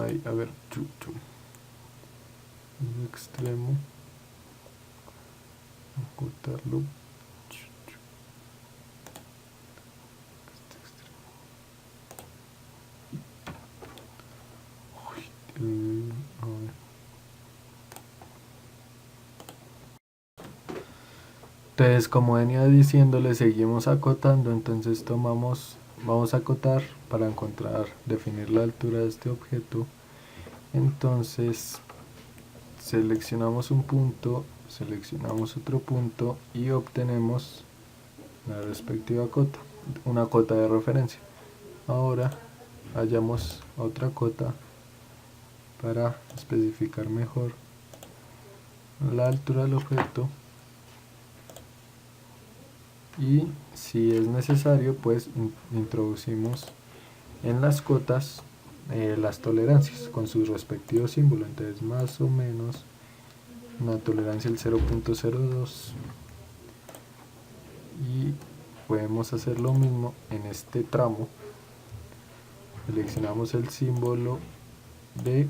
ahí, a ver, el extremo, cortarlo. A ver. Entonces, como venía diciendo, le seguimos acotando. Entonces vamos a acotar para definir la altura de este objeto. Entonces seleccionamos un punto, seleccionamos otro punto y obtenemos la respectiva cota, una cota de referencia. Ahora hallamos otra cota para especificar mejor la altura del objeto, y si es necesario pues introducimos en las cotas las tolerancias con sus respectivos símbolos. Entonces más o menos una tolerancia del 0.02, y podemos hacer lo mismo en este tramo. Seleccionamos el símbolo de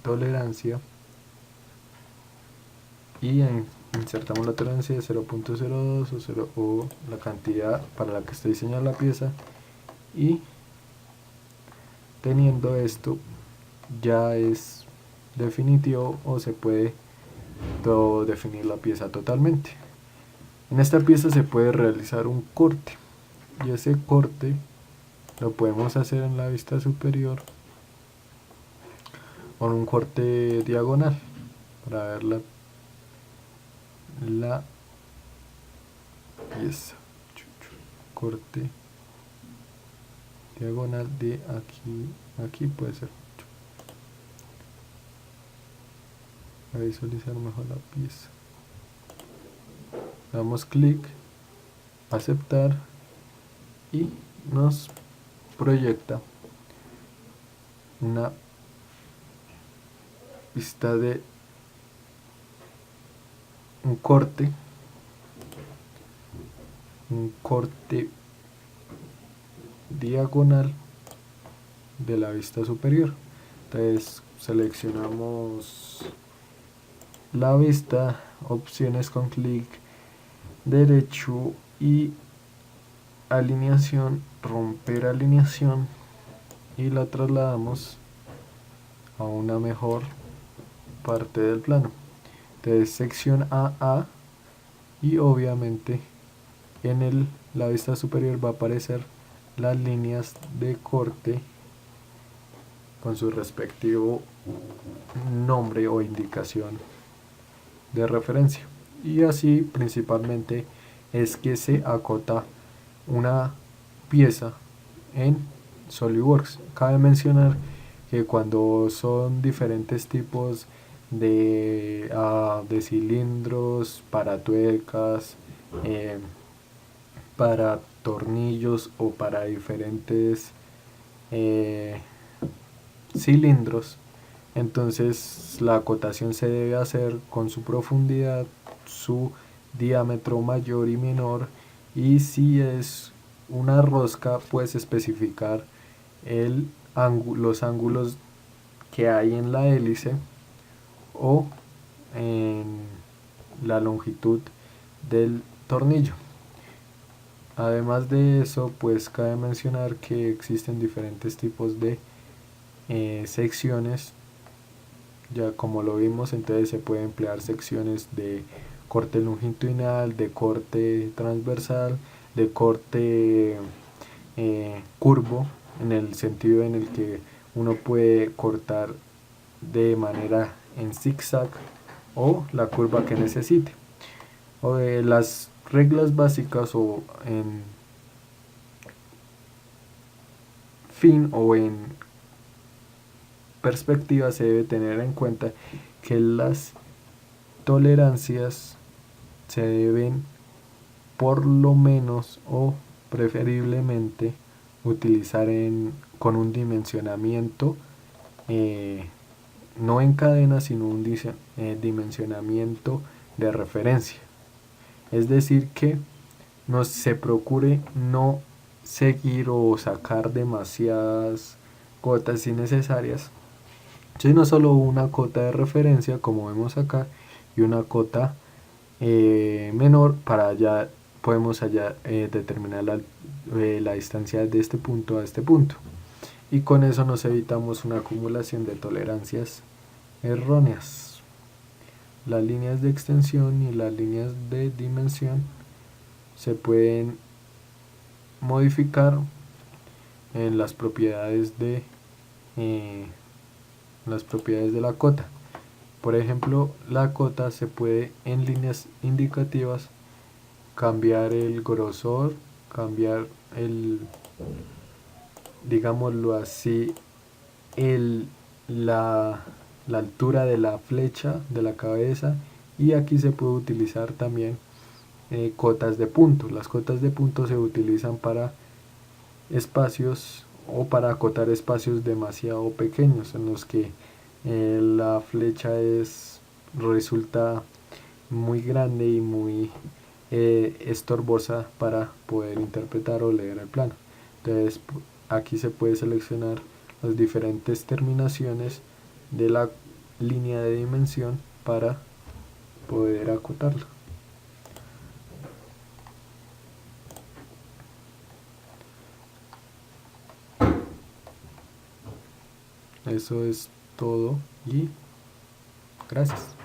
tolerancia y insertamos la tolerancia de 0.02 o la cantidad para la que está diseñada la pieza, y teniendo esto ya es definitivo, o se puede definir la pieza totalmente. En esta pieza se puede realizar un corte, y ese corte lo podemos hacer en la vista superior con un corte diagonal para ver la pieza. Corte diagonal de aquí puede ser, para visualizar mejor la pieza. Damos clic, aceptar, y nos proyecta una vista de un corte diagonal de la vista superior. Entonces seleccionamos la vista, opciones con clic derecho y alineación, romper alineación, y la trasladamos a una mejor parte del plano. Entonces sección AA, y obviamente en la vista superior va a aparecer las líneas de corte con su respectivo nombre o indicación de referencia. Y así principalmente es que se acota una pieza en SolidWorks. Cabe mencionar que cuando son diferentes tipos de cilindros, para tuercas, para tornillos o para diferentes cilindros, entonces la acotación se debe hacer con su profundidad, su diámetro mayor y menor, y si es una rosca pues especificar los ángulos que hay en la hélice o en la longitud del tornillo. Además de eso, pues cabe mencionar que existen diferentes tipos de secciones, ya como lo vimos. Entonces se puede emplear secciones de corte longitudinal, de corte transversal, de corte curvo, en el sentido en el que uno puede cortar de manera en zigzag o la curva que necesite. O las reglas básicas, o en fin o en perspectiva, se debe tener en cuenta que las tolerancias se deben por lo menos o preferiblemente utilizar con un dimensionamiento no en cadena, sino un dimensionamiento de referencia. Es decir, que se procure no seguir o sacar demasiadas cotas innecesarias, sino solo una cota de referencia como vemos acá y una cota menor para ya podemos allá determinar la distancia de este punto a este punto, y con eso nos evitamos una acumulación de tolerancias erróneas. Las líneas de extensión y las líneas de dimensión se pueden modificar en eh, las propiedades de la cota. Por ejemplo, la cota se puede en líneas indicativas cambiar el grosor, cambiar el, digámoslo así, el, la, la altura de la flecha de la cabeza, y aquí se puede utilizar también cotas de punto. Las cotas de punto se utilizan para espacios o para acotar espacios demasiado pequeños en los que la flecha resulta muy grande y muy estorbosa para poder interpretar o leer el plano. Entonces aquí se puede seleccionar las diferentes terminaciones de la línea de dimensión para poder acotarla. Eso es todo y gracias.